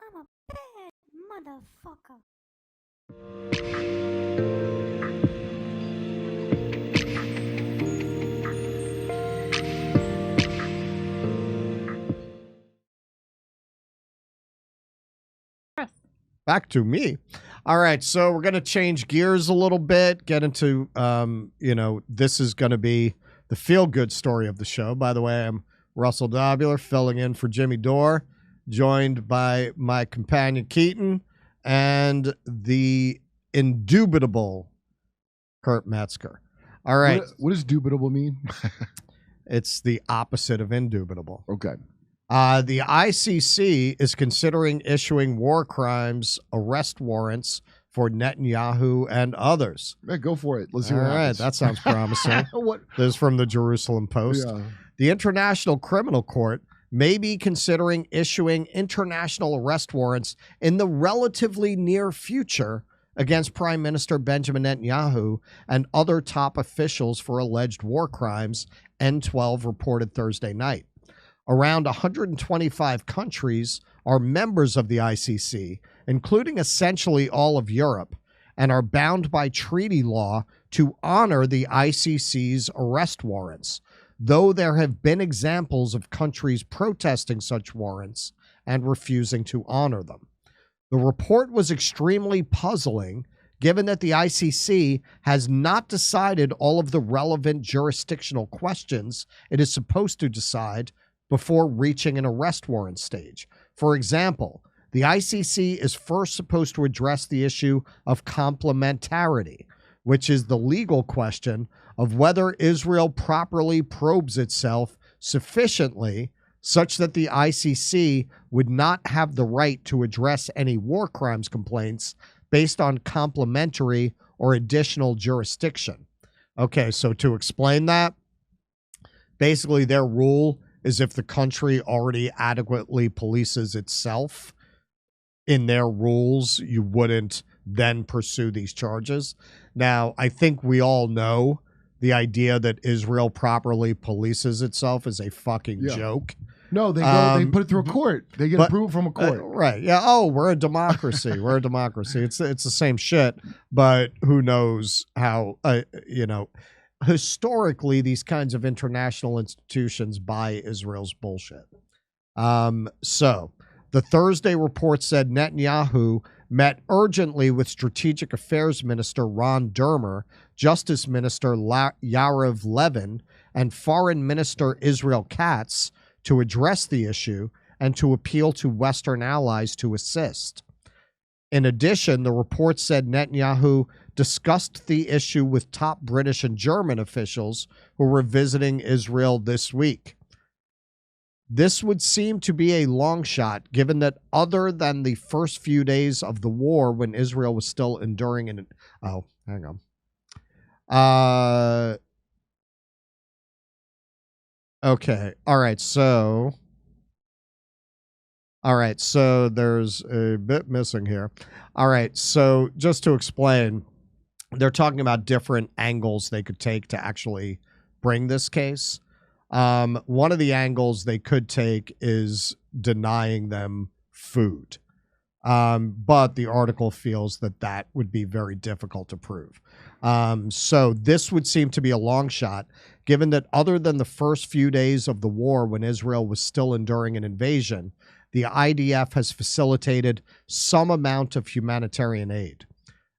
I'm a bad motherfucker. Back to me. All right, so we're going to change gears a little bit, get into, this is going to be the feel-good story of the show. By the way, I'm Russell Dobular, filling in for Jimmy Dore, joined by my companion Keaton and the indubitable Kurt Metzger. All right. What does dubitable mean? It's the opposite of indubitable. Okay. The ICC is considering issuing war crimes arrest warrants for Netanyahu and others. Yeah, go for it. Let's see All what right, happens. that sounds promising. What? This is from the Jerusalem Post. Yeah. The International Criminal Court may be considering issuing international arrest warrants in the relatively near future against Prime Minister Benjamin Netanyahu and other top officials for alleged war crimes, N12 reported Thursday night. Around 125 countries are members of the ICC, including essentially all of Europe, and are bound by treaty law to honor the ICC's arrest warrants, though there have been examples of countries protesting such warrants and refusing to honor them. The report was extremely puzzling, given that the ICC has not decided all of the relevant jurisdictional questions it is supposed to decide before reaching an arrest warrant stage. For example, the ICC is first supposed to address the issue of complementarity, which is the legal question of whether Israel properly probes itself sufficiently such that the ICC would not have the right to address any war crimes complaints based on complementary or additional jurisdiction. Okay, so to explain that, basically their rule is if the country already adequately polices itself in their rules, you wouldn't then pursue these charges. Now, I think we all know the idea that Israel properly polices itself is a fucking joke. No, they go. They put it through a court. They get approval from a court. Right. Yeah. Oh, we're a democracy. We're a democracy. It's the same shit, but who knows how, historically, these kinds of international institutions buy Israel's bullshit. So the Thursday report said Netanyahu met urgently with Strategic Affairs Minister Ron Dermer, Justice Minister Yariv Levin, and Foreign Minister Israel Katz to address the issue and to appeal to Western allies to assist. In addition, the report said Netanyahu discussed the issue with top British and German officials who were visiting Israel this week. This would seem to be a long shot, given that other than the first few days of the war when Israel was still enduring an... Oh, hang on. Okay. All right. So there's a bit missing here. All right. So just to explain, they're talking about different angles they could take to actually bring this case. One of the angles they could take is denying them food. But the article feels that that would be very difficult to prove. So this would seem to be a long shot, given that other than the first few days of the war when Israel was still enduring an invasion, the IDF has facilitated some amount of humanitarian aid.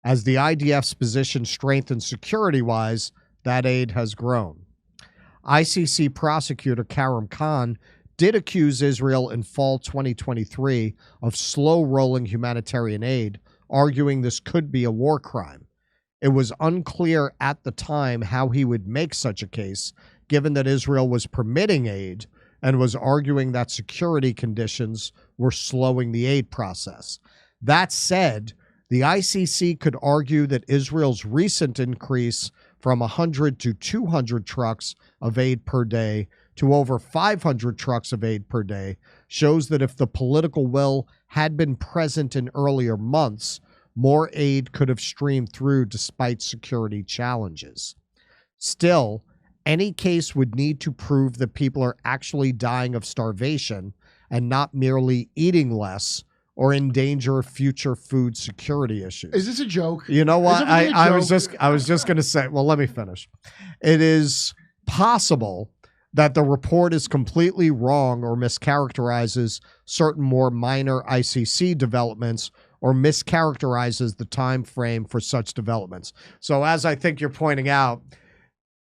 As the IDF's position strengthened security-wise, that aid has grown. ICC prosecutor Karim Khan did accuse Israel in fall 2023 of slow-rolling humanitarian aid, arguing this could be a war crime. It was unclear at the time how he would make such a case, given that Israel was permitting aid and was arguing that security conditions were slowing the aid process. That said, the ICC could argue that Israel's recent increase from 100 to 200 trucks of aid per day to over 500 trucks of aid per day shows that if the political will had been present in earlier months, more aid could have streamed through despite security challenges. Still, any case would need to prove that people are actually dying of starvation and not merely eating less or endanger future food security issues. Is this a joke? You know what? I was just going to say, well, let me finish. It is possible that the report is completely wrong or mischaracterizes certain more minor ICC developments or mischaracterizes the time frame for such developments. So as I think you're pointing out,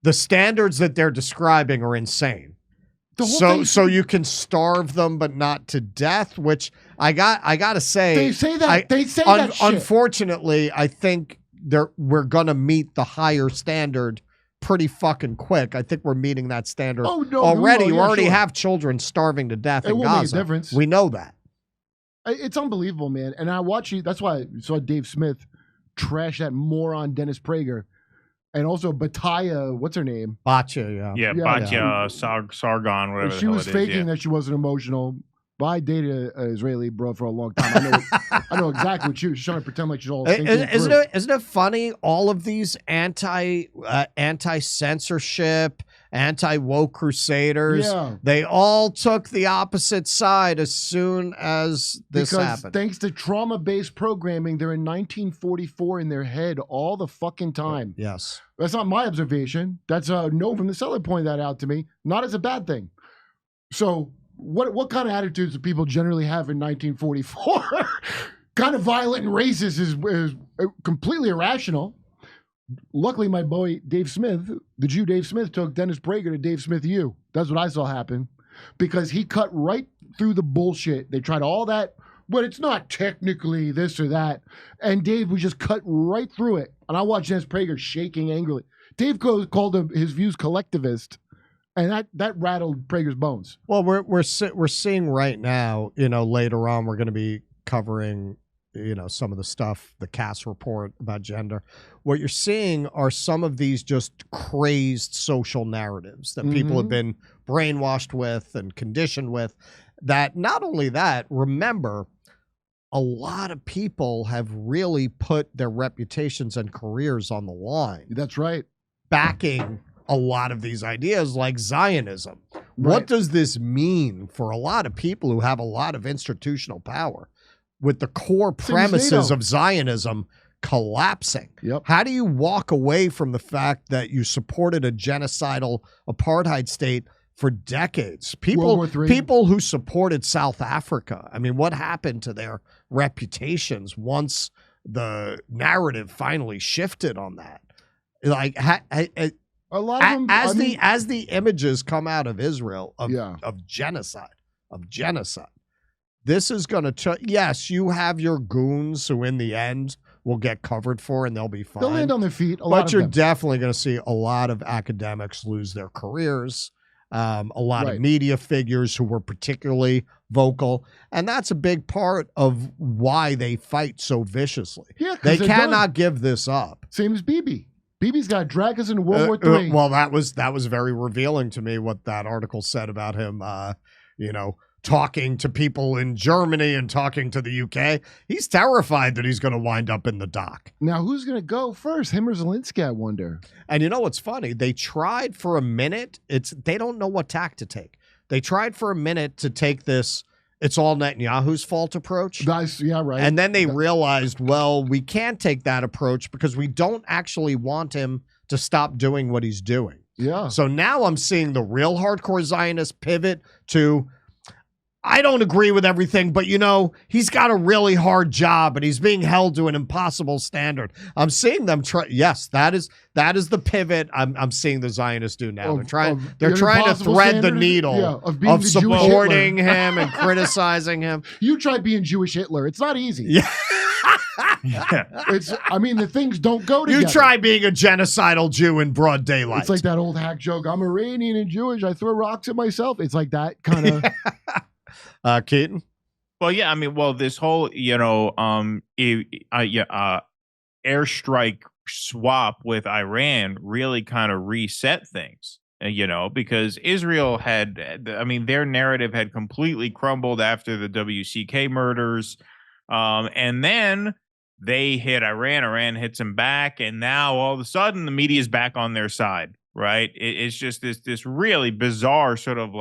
the standards that they're describing are insane. So you can starve them, but not to death, which I got to say. They say that. They say that shit. Unfortunately, I think we're going to meet the higher standard pretty fucking quick. I think we're meeting that standard already. You already have children starving to death in Gaza. It won't make a difference. We know that. It's unbelievable, man. And I watch you. That's why I saw Dave Smith trash that moron Dennis Prager. And also Batya, what's her name? Batya, yeah. Batya Sargon, whatever. She was faking that she wasn't emotional. But I dated an Israeli bro for a long time. I know exactly what she was trying to pretend like she's all thinking. Isn't it funny? All of these anti-censorship, anti-woke crusaders, they all took the opposite side as soon as this happened. Thanks to trauma-based programming, they're in 1944 in their head all the fucking time. Yes. That's not my observation. That's No from the Cellar pointed that out to me. Not as a bad thing. So what kind of attitudes do people generally have in 1944? Kind of violent and racist is completely irrational. Luckily, my boy Dave Smith, the Jew Dave Smith, took Dennis Prager to Dave Smith U. That's what I saw happen. Because he cut right through the bullshit. They tried all that, but it's not technically this or that. And Dave would just cut right through it. And I watched Dennis Prager shaking angrily. Dave called his views collectivist. And that rattled Prager's bones. Well, we're seeing right now, later on, we're going to be covering, some of the stuff, the Cass report about gender. What you're seeing are some of these just crazed social narratives that people have been brainwashed with and conditioned with. That not only that, remember, a lot of people have really put their reputations and careers on the line. That's right. Backing a lot of these ideas like Zionism. Right. What does this mean for a lot of people who have a lot of institutional power with the core premises of Zionism collapsing? Yep. How do you walk away from the fact that you supported a genocidal apartheid state for decades? People who supported South Africa, I mean, what happened to their reputations once the narrative finally shifted on that? Like, a lot of them, as the images come out of Israel of genocide, this is going to, yes, you have your goons who in the end will get covered for and they'll be fine. They'll land on their feet. But you're definitely going to see a lot of academics lose their careers, a lot of media figures who were particularly vocal. And that's a big part of why they fight so viciously. Yeah, they cannot give this up. Same as Bibi. Bibi's got to drag us into World War III. Well, that was very revealing to me what that article said about him, talking to people in Germany and talking to the UK. He's terrified that he's going to wind up in the dock. Now, who's going to go first? Him or Zelensky, I wonder. And you know what's funny? They tried for a minute. They don't know what tack to take. They tried for a minute to take this it's all Netanyahu's fault approach. Yeah, right. And then they realized, well, we can't take that approach because we don't actually want him to stop doing what he's doing. Yeah. So now I'm seeing the real hardcore Zionist pivot to, I don't agree with everything, but he's got a really hard job and he's being held to an impossible standard. I'm seeing them try. Yes, that is the pivot I'm seeing the Zionists do now. They're trying to thread the needle of supporting him and criticizing him. You try being Jewish Hitler. It's not easy. Yeah. The things don't go together. You try being a genocidal Jew in broad daylight. It's like that old hack joke. I'm Iranian and Jewish. I throw rocks at myself. It's like that kind of. Keaton? Well, yeah, this whole, airstrike swap with Iran really kind of reset things, because Israel their narrative had completely crumbled after the WCK murders. And then they hit Iran, Iran hits them back. And now all of a sudden the media is back on their side, right? It's just this really bizarre sort of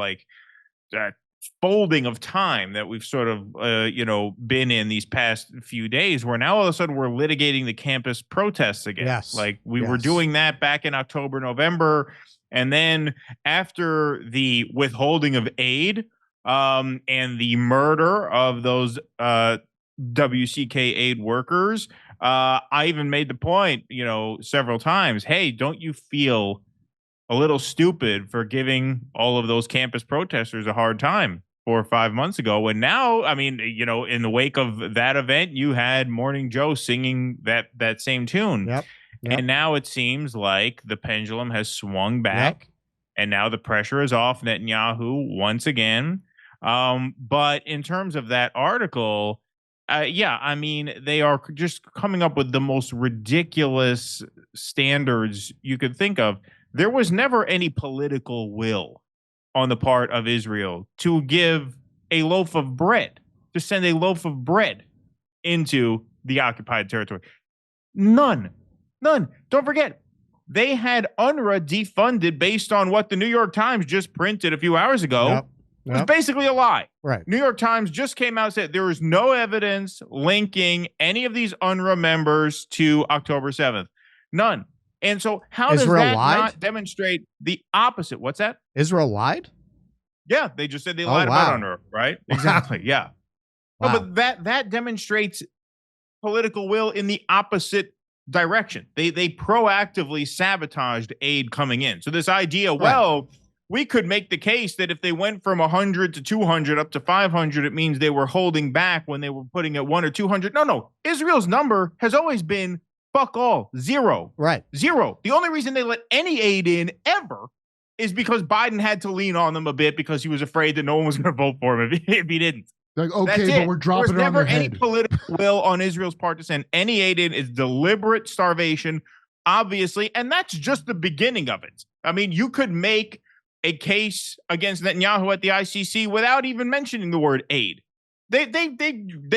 folding of time that we've sort of been in these past few days, where now all of a sudden we're litigating the campus protests again. Yes. Like we were doing that back in October, November, and then after the withholding of aid and the murder of those WCK aid workers, I even made the point, several times, hey, don't you feel a little stupid for giving all of those campus protesters a hard time 4 or 5 months ago? And now, I mean, in the wake of that event, you had Morning Joe singing that same tune. Yep. And now it seems like the pendulum has swung back, and now the pressure is off Netanyahu once again. But in terms of that article, I mean, they are just coming up with the most ridiculous standards you could think of. There was never any political will on the part of Israel to give a loaf of bread, to send a loaf of bread into the occupied territory. None. Don't forget, they had UNRWA defunded based on what the New York Times just printed a few hours ago. Yep. It was basically a lie. Right. New York Times just came out and said there is no evidence linking any of these UNRWA members to October 7th. None. And so how does Israel that lied? not demonstrate the opposite? What's that? Israel lied? Yeah, they just said they lied about UNRWA, right? Exactly, yeah. Wow. No, but that demonstrates political will in the opposite direction. They proactively sabotaged aid coming in. So this idea, we could make the case that if they went from 100 to 200 up to 500, it means they were holding back when they were putting at 1 or 200. No. Israel's number has always been fuck all, zero. Right. Zero. The only reason they let any aid in ever is because Biden had to lean on them a bit because he was afraid that no one was going to vote for him if he didn't. Like, okay, but we're dropping it on their head. There's never any political will on Israel's part to send any aid in. It's deliberate starvation, obviously, and that's just the beginning of it. I mean, you could make a case against Netanyahu at the ICC without even mentioning the word aid. They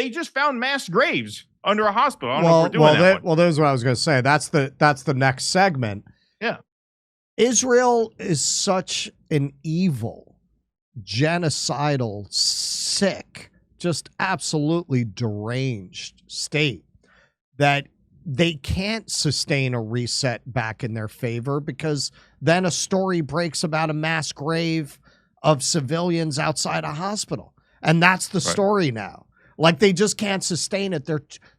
just found mass graves under a hospital. I don't know if we're doing that. Well, that's what I was going to say. That's the next segment. Yeah. Israel is such an evil, genocidal, sick, just absolutely deranged state that they can't sustain a reset back in their favor, because then a story breaks about a mass grave of civilians outside a hospital. And that's the story now. Like, they just can't sustain it.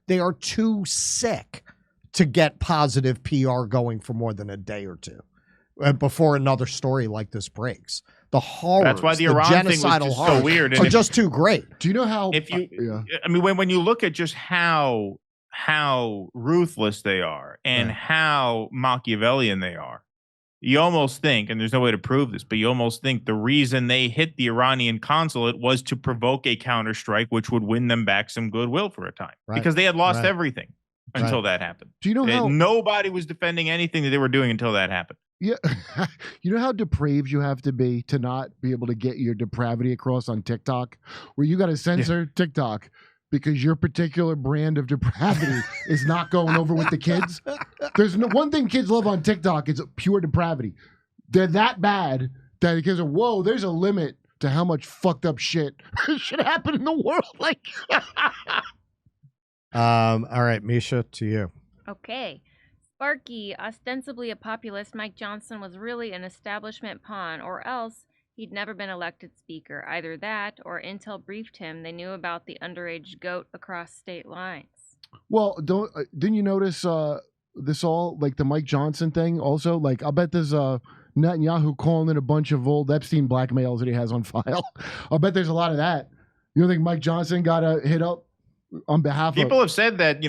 They are too sick to get positive PR going for more than a day or two before another story like this breaks. The horrors, that's why the Iran thing was just so weird, are just too great. Do you know how? I mean, when you look at just how ruthless they are and how Machiavellian they are, you almost think, and there's no way to prove this, but you almost think the reason they hit the Iranian consulate was to provoke a counterstrike, which would win them back some goodwill for a time, because they had lost everything until that happened. Do you know how nobody was defending anything that they were doing until that happened? Yeah. You know how depraved you have to be to not be able to get your depravity across on TikTok, where you got to censor TikTok because your particular brand of depravity is not going over with the kids. There's no one thing kids love on TikTok. It's pure depravity. They're that bad that the kids are, whoa, there's a limit to how much fucked up shit should happen in the world. Like, all right, Misha, to you. Okay. Sparky, ostensibly a populist, Mike Johnson was really an establishment pawn, or else he'd never been elected speaker. Either that, or Intel briefed him they knew about the underage goat across state lines. Well, didn't you notice this all, like the Mike Johnson thing also? Like, I'll bet there's Netanyahu calling in a bunch of old Epstein blackmails that he has on file. I'll bet there's a lot of that. You don't think Mike Johnson got a hit up on behalf People have said that,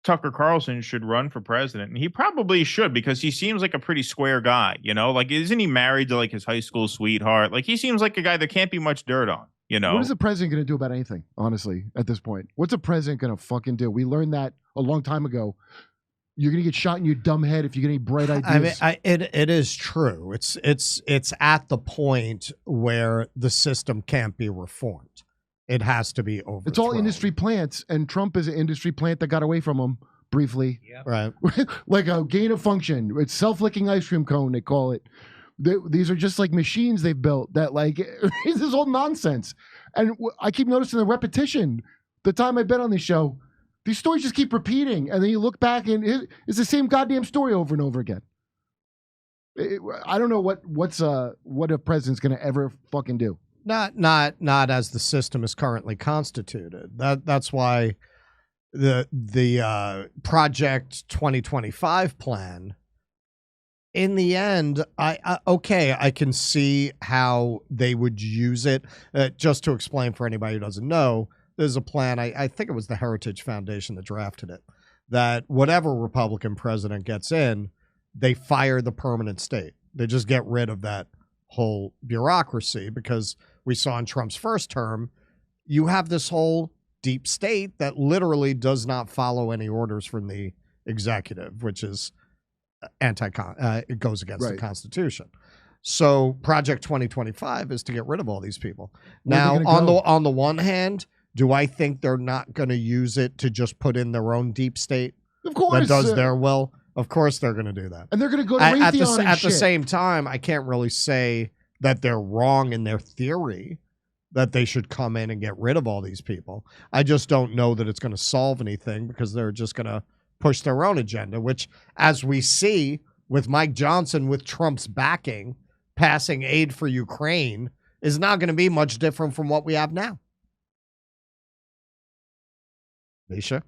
Tucker Carlson should run for president, and he probably should, because he seems like a pretty square guy, like, isn't he married to like his high school sweetheart? Like, he seems like a guy that can't be much dirt on, What is the president going to do about anything, honestly, at this point? What's a president going to fucking do? We learned that a long time ago. You're going to get shot in your dumb head if you get any bright ideas. I mean, it is true. It's at the point where the system can't be reformed. It has to be overthrown. It's all industry plants, and Trump is an industry plant that got away from him briefly. Yep. Right. Like a gain of function. It's self-licking ice cream cone, they call it. These are just like machines they've built that like this is all nonsense. And I keep noticing the repetition. The time I've been on this show, these stories just keep repeating, and then you look back and it's the same goddamn story over and over again. I don't know what a president's going to ever fucking do. Not as the system is currently constituted. That's why the Project 2025 plan. In the end, I can see how they would use it. Just to explain for anybody who doesn't know, there's a plan. I think it was the Heritage Foundation that drafted it. That whatever Republican president gets in, they fire the permanent state. They just get rid of that whole bureaucracy, because we saw in Trump's first term, you have this whole deep state that literally does not follow any orders from the executive, which is it goes against the Constitution. So Project 2025 is to get rid of all these people. Now, on the one hand, do I think they're not going to use it to just put in their own deep state? Of course, that does their will. Of course, they're going to do that, and they're going to go to Raytheon at the same time. I can't really say that they're wrong in their theory that they should come in and get rid of all these people. I just don't know that it's going to solve anything, because they're just going to push their own agenda, which, as we see with Mike Johnson, with Trump's backing, passing aid for Ukraine, is not going to be much different from what we have now. Misha?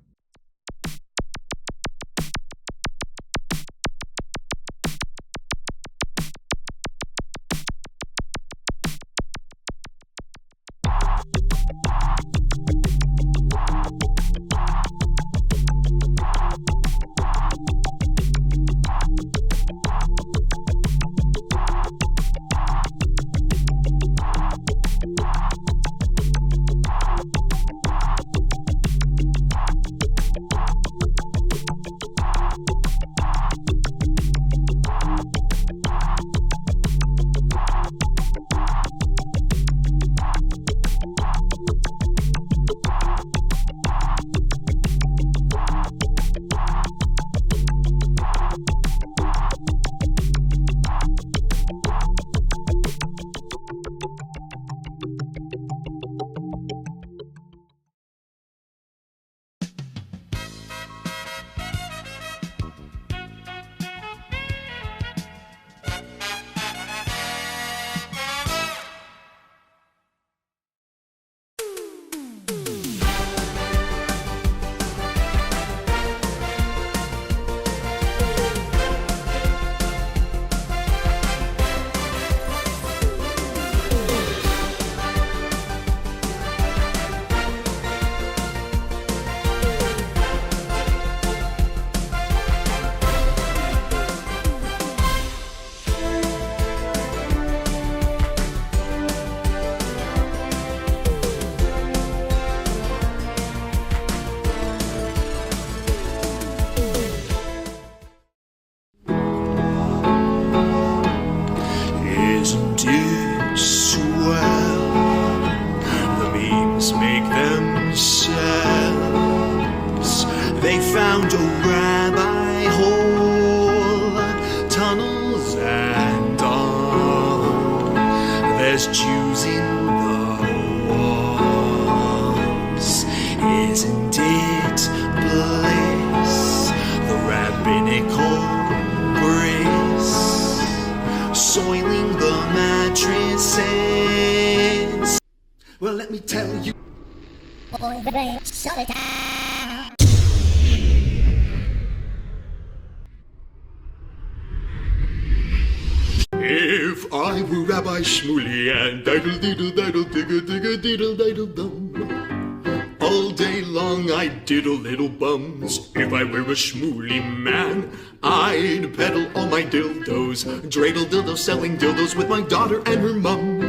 If I were Rabbi Shmuley and diddle-diddle-diddle-diddle-diddle-dum, all day long I'd diddle little bums. If I were a Shmuley man, I'd peddle all my dildos, dreidel dildos, selling dildos with my daughter and her mum.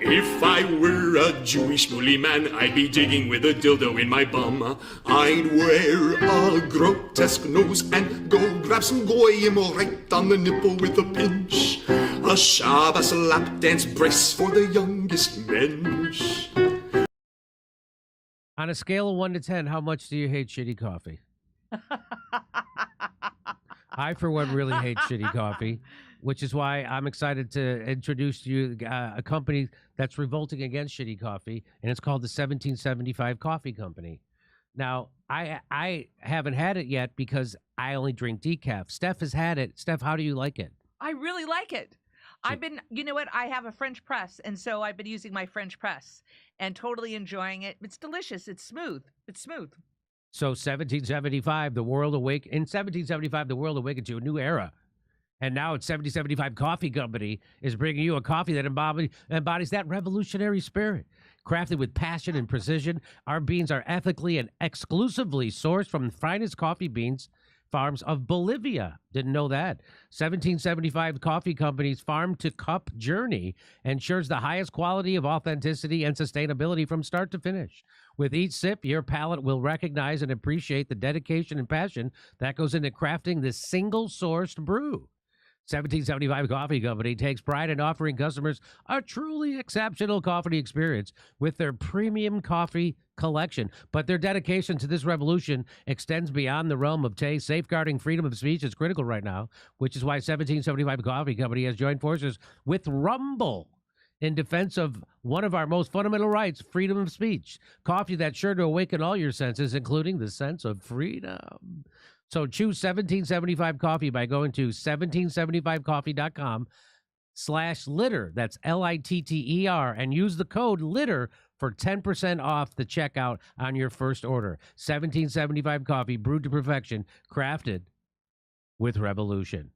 If I were a Jewish Shmuley man, I'd be digging with a dildo in my bum. I'd wear a grotesque nose and go grab some goyim right on the nipple with a pinch. A Shabbos lap dance brace for the youngest mensch. On a scale of 1 to 10, how much do you hate shitty coffee? I, for one, really hate shitty coffee, which is why I'm excited to introduce to you a company that's revolting against shitty coffee, and it's called the 1775 Coffee Company. Now, I haven't had it yet because I only drink decaf. Steph has had it. Steph, how do you like it? I really like it. I've been, you know what? I have a French press, and so I've been using my French press and totally enjoying it. It's delicious. It's smooth. It's smooth. So 1775, the world in 1775, the world awakened to a new era. And now it's 1775 Coffee Company is bringing you a coffee that embodies that revolutionary spirit. Crafted with passion and precision, our beans are ethically and exclusively sourced from the finest coffee beans farms of Bolivia. Didn't know that. 1775 Coffee Company's farm-to-cup journey ensures the highest quality of authenticity and sustainability from start to finish. With each sip, your palate will recognize and appreciate the dedication and passion that goes into crafting this single-sourced brew. 1775 Coffee Company takes pride in offering customers a truly exceptional coffee experience with their premium coffee collection. But their dedication to this revolution extends beyond the realm of taste. Safeguarding freedom of speech is critical right now, which is why 1775 Coffee Company has joined forces with Rumble in defense of one of our most fundamental rights, freedom of speech. Coffee that's sure to awaken all your senses, including the sense of freedom. So choose 1775 Coffee by going to 1775coffee.com/litter. That's LITTER, and use the code LITTER for 10% off the checkout on your first order. 1775 Coffee, brewed to perfection, crafted with revolution.